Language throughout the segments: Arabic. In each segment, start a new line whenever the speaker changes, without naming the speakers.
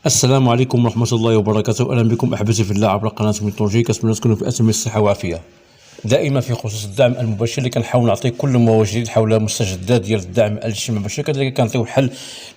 السلام عليكم ورحمة الله وبركاته. أهلا بكم أحبتي في الله عبر قناة ميتولوجي. كنتمنى تكونوا في أتم الصحة والعافية. دائما في خصوص الدعم المباشر اللي كنحاول نعطي كل ما هو جديد حول مستجدات ديال الدعم الاجتماعي المباشر، كذلك كنعطيو حل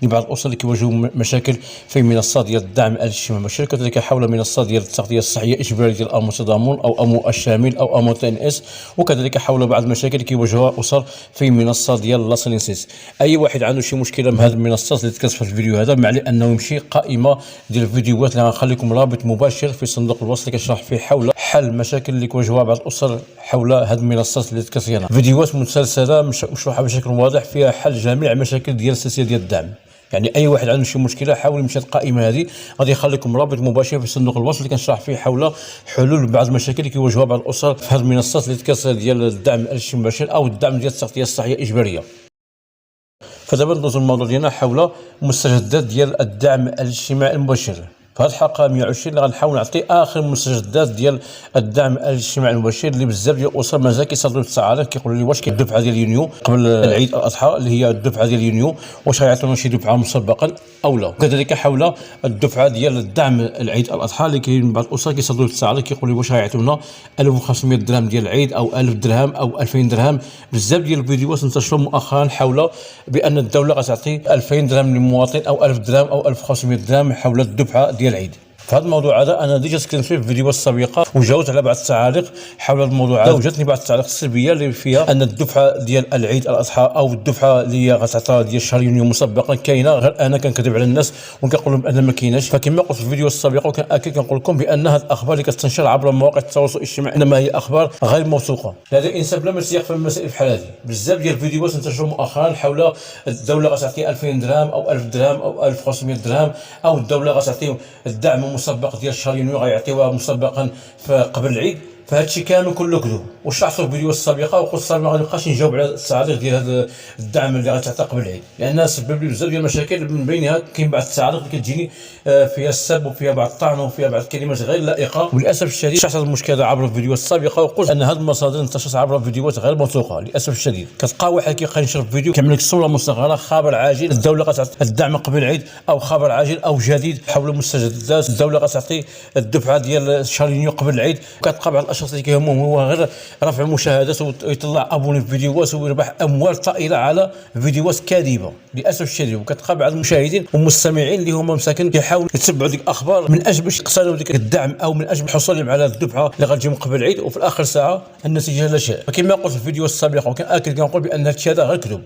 لبعض الاسر اللي كيواجهوا مشاكل في منصات ديال الدعم الاجتماعي المباشر، كذلك حول منصات ديال التغطيه الصحيه الاجباريه ديال امو تضامن او امو الشامل او امو تي ان اس، وكذلك حول بعض المشاكل اللي كيواجهوها اسر في منصه ديال لاسينسيس. اي واحد عنده شي مشكله من هذه المنصات اللي تكتب في الفيديو هذا، ما عليه انه يمشي قائمه ديال الفيديوهات اللي غنخليكم رابط مباشر في صندوق الوصف اللي كنشرح فيه حول حل المشاكل اللي كيواجهوها بعض الاسر حول هذه المنصات اللي ذكرت هنا. فيديوهات مسلسله مشروحه بشكل واضح فيها حل جميع المشاكل ديال السلسله ديال الدعم. يعني اي واحد عنده شي مشكله حاول يمشي القائمه هذه، غادي يخليكم رابط مباشر في صندوق الوصف اللي كنشرح فيه حول حلول بعض المشاكل اللي كيواجهوها بعض الاسر في هذه المنصات اللي ذكرت ديال الدعم الاجتماعي المباشر او الدعم ديال التغطيه الصحيه الاجباريه. فدابا ندوزو الموضوع ديالنا حول مستجدات ديال الدعم الاجتماعي المباشر. في هذه الحلقه 120 اللي غنحاول نعطي اخر مستجدات ديال الدعم الاجتماعي المباشر اللي بزاف ديال الاسر مازال كيصدروا التعارف، كيقولوا لي واش كاين الدفعه ديال يونيو قبل العيد الاضحى اللي هي الدفعه ديال يونيو، واش غيعطيونا شي دفعه مسبقا او لا. وكذلك حول الدفعه ديال الدعم العيد الاضحى اللي كاين بعض الاسر كيصدروا التعارف، كيقولوا لي واش غيعطيونا 1500 درهم ديال العيد او 1000 درهم او 2000 درهم. بزاف ديال الفيديوهات انتشروا مؤخرا حول بان الدوله غتعطي 2000 درهم للمواطن او 1000 درهم او 1500 درهم حول الدفعه ديال العيد. في هذا الموضوع هذا انا ديجا تكلمت فيه في الفيديوهات السابقه وجاوبت على بعض التعاليق حول الموضوع هذا، وجاتني بعض التعاليق السلبيه اللي فيها ان الدفعه ديال العيد الاضحى او الدفعه اللي غتعطى ديال شهر يونيو مسبقا كاينه، غير انا كنكذب على الناس وكنقول لهم بان ما كايناش. فكما قلت في الفيديو السابقه وكنأكد كنقول لكم بان هذه الاخبار اللي كتنشر عبر مواقع التواصل الاجتماعي انما هي اخبار غير موثوقه. هذا الانسان بلا ما يسيق في المسائل بحال هذه. بزاف ديال الفيديوهات انتشروا مؤخرا حول الدوله غتعطي 2000 درهم او 1000 درهم او 1500 درهم، او الدوله غتعطي الدعم مسبق ديال شهر يونيو غيعطيوها مسبقا قبل العيد. فهذا الشيء كامل كله كذوب. وشرحته في الفيديو السابقه وقلت صار ما غنبقاش نجاوب على التعاليق ديال هذا الدعم اللي غتعطى قبل العيد، لان سبب لي بزاف ديال المشاكل، من بينها كاين بعض التعاليق اللي كتجيني فيها السب وفيها بعض الطعن وفيها بعض الكلمات غير لائقه. وللاسف الشديد شرحت هذا المشكل هذا عبر الفيديوهات السابقه وقلت ان هذه المصادر انتشرت عبر فيديوهات غير موثوقه. للاسف الشديد كتلقى واحد كيبقى ينشر في فيديو كيعمل لك صوره مصغره خبر عاجل الدوله غتعطي الدعم قبل العيد، او خبر عاجل او جديد حول مستجدات الدوله غتعطي الدفعه ديال شهر يونيو قبل العيد. وكتلقى بعض الاشخاص اللي كيهمهم هو غير رفع مشاهدات ويطلع ابوني في فيديوهات ويربح اموال طائله على فيديوهات كاذبه للاسف الشديد. وكتلقى بعض المشاهدين والمستمعين اللي هما مساكن كيحاولوا يتبعوا ديك الاخبار من اجل باش يقتنعوا ديك الدعم او من اجل الحصول على الدفعه اللي غتجي من قبل العيد، وفي الاخر ساعه النتيجه لا شيء. فكما قلت في الفيديو السابق وكنأكد كنقول بان هذا الشيء هذا غير كذب.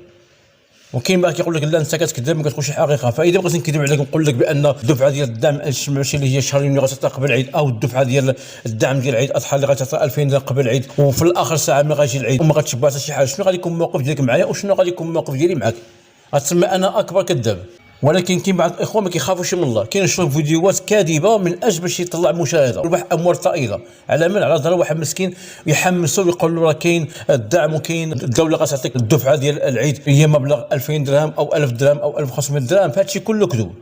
وكاين بقى كيقول لك لا انت كتكذب ما كتقولش الحقيقه. فاذا بغيت نكذب عليك نقول لك بان الدفعه ديال الدعم الاجتماعي اللي هي شهر يونيو غتعطى قبل العيد، او الدفعه ديال الدعم ديال العيد الاضحى اللي غتعطى 2000 درهم قبل العيد، وفي الاخر ساعه ملي غيجي العيد وما غتشبع حتى شي حاجه، شنو غادي يكون الموقف ديالك معايا وشنو غادي يكون الموقف ديالي معاك؟ غتسمى انا اكبر كذاب. ولكن كاين بعض الاخوان ما كيخافوش من الله، كينشروا فيديوهات كاذبه من اجل باش يطلع مشاهده ويربح اموال طائله. على من؟ على ظهر واحد مسكين يحمسوا ويقول له راه كاين الدعم وكاين الدوله غتعطيك الدفعه ديال العيد هي مبلغ 2000 درهم او 1000 درهم او 1500 درهم. فهذا الشيء كله كذوب.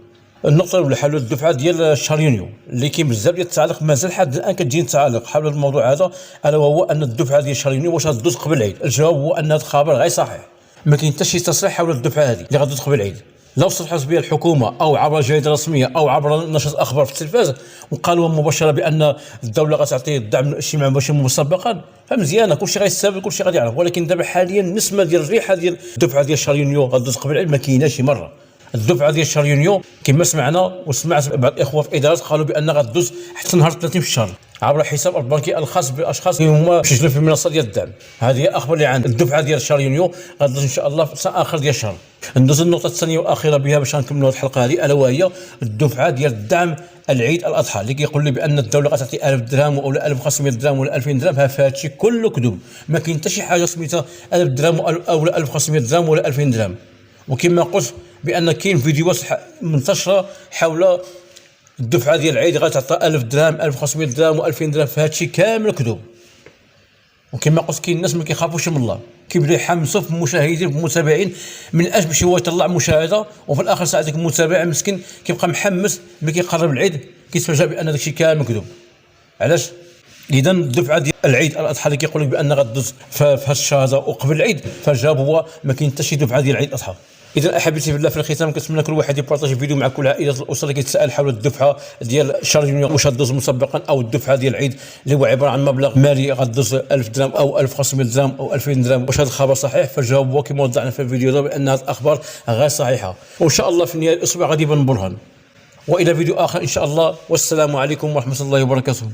النقطة الأولى حول الدفعة ديال شهر يونيو اللي كاين بزاف ديال التعاليق مازال حد الآن كتجيني تعاليق حول الموضوع هذا، ألا وهو أن الدفعة ديال شهر يونيو واش غدوز قبل العيد. الجواب هو أن هذا الخبر غير صحيح. ما كاين حتى شي تصريح حول الدفعة هذه اللي غدوز قبل العيد. لو صرحت بها الحكومه او عبر جريده رسميه او عبر نشره اخبار في التلفاز وقالوا مباشره بان الدوله غتعطي الدعم الاجتماعي المباشر مسبقا، فمزيانه كلشي غيستافد كلشي غادي يعرف. ولكن دابا حاليا النسمه ديال الريحه ديال الدفعه ديال شهر يونيو غدوز قبل العيد ما كايناش شي مره. الدفعه ديال شهر يونيو كما سمعنا وسمعت بعض الاخوه في الادارات قالوا بان غدوز حتى نهار 30 في الشهر عبر الحساب البنكي الخاص بالاشخاص اللي هما مسجلين في المنصه ديال الدعم. هذه هي الاخبار اللي عندنا. الدفعه ديال شهر يونيو غدوز ان شاء الله في اخر ديال الشهر. ندوز النقطه الثانيه والاخيره بها باش نكملوا الحلقه هذه، الا وهي الدفعه ديال الدعم العيد الاضحى اللي كيقول لي بان الدوله غتعطي 1000 درهم ولا 1500 درهم ولا 2000 درهم. هذا الشيء كله كذوب. ما كاين حتى شي حاجه سميتها 1000 درهم او 1500 درهم ولا 2000 درهم. وكما قلت بان كاين فيديوهات منتشره حول الدفعه ديال العيد غتعطى 1000 درهم 1500 درهم و2000 درهم. فهذا الشيء كامل كذوب. وكما قلت كاين الناس ما كيخافوش من الله، كيبداو يحمسوا في المشاهدين في المتابعين من اجل باش هو يطلع مشاهده، وفي الاخر ساعه ديك المتابع مسكين كيبقى محمس ملي كيقرب العيد كيتفاجأ بان داك الشيء كامل كذوب. علاش؟ اذا الدفعه ديال العيد الاضحى اللي كيقول لك بان غدوز في هذا الشهر هذا وقبل العيد، فالجواب هو ما كاين حتى شي دفعه ديال العيد الاضحى. اذا احبتي في الله، في الختام كنتمنى كل واحد يبارطاجي فيديو مع كل عائله الاسره اللي كيتساءل حول الدفعه ديال شهر يونيو واش غدوز مسبقا، او الدفعه ديال العيد اللي هو عباره عن مبلغ مالي غدوز 1000 درهم او 1500 درهم او 2000 درهم. واش هذا الخبر صحيح؟ فالجواب هو كما وضحنا في الفيديو هذا بان هذه الاخبار غير صحيحه، وان شاء الله في النهايه الاسبوع غادي يبان برهان. والى فيديو اخر ان شاء الله، والسلام عليكم ورحمه الله وبركاته.